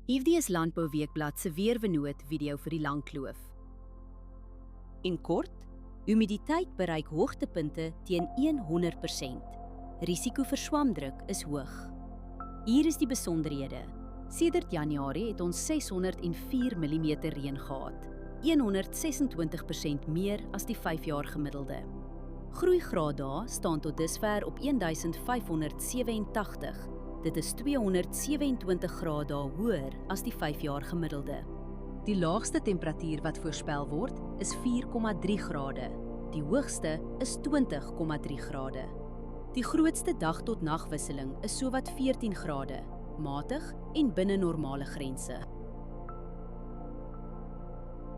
Hierdie is Landbouweekblad se weervernoot video vir die Langkloof. En kort, humiditeit bereik hoogtepunte teen 100%. Risiko vir swamdruk is hoog. Hier is die besonderhede. Sedert Januarie het ons 604 mm reën gehad, 126% meer as die 5-jaar gemiddelde. Groeigraaddae staan tot dusver op 1587. Dit is 227 graaddae hoër as die 5-jaar gemiddelde. Die laagste temperatuur wat voorspel word is 4,3 grade. Die hoogste is 20,3 grade. Die grootste dag tot nagwisseling is sowat 14 grade, matig en binne normale grense.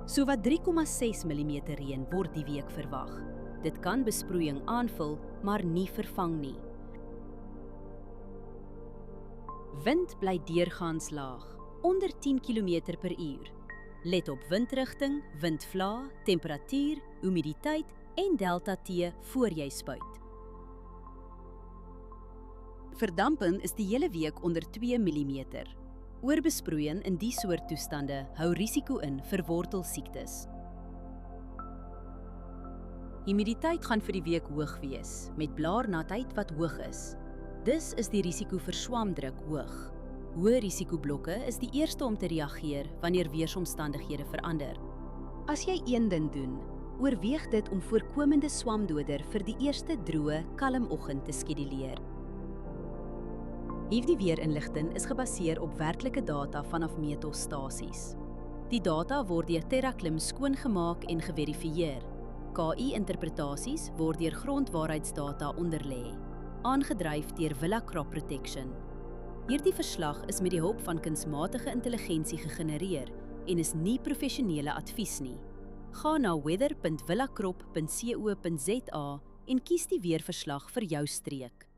Sowat 3,6 mm reën word die week verwag. Dit kan besproeiing aanvul, maar nie vervang nie. Wind bly deurgaans laag, onder 10 km/h. Let op windrigting, windvlae, temperatuur, humiditeit en delta T voor jy spuit. Verdamping is die hele week onder 2 mm. Oorbesproeiing in die soort toestande hou risiko in vir wortelsiektes. Humiditeit gaan vir die week hoog wees, met blaarnatheid wat hoog is. Dus is die risiko vir swamdruk hoog. Hoë risikoblokke is die eerste om te reageer wanneer weeromstandighede verander. As jy een ding doen, oorweeg dit om voorkomende swamdoder vir die eerste droë, kalm oggend te skeduleer. Hierdie weerinligting is gebaseer op werklike data vanaf meetstasies. Die data word deur TerraClim skoongemaak en geverifieer. KI-interpretasies word deur grondwaarheidsdata onderlê, aangedryf deur Villa Crop Protection. Hierdie verslag is met die hulp van kunsmatige intelligensie gegenereer en is nie professionele advies nie. Ga na weather.villacrop.co.za en kies die weerverslag vir jou streek.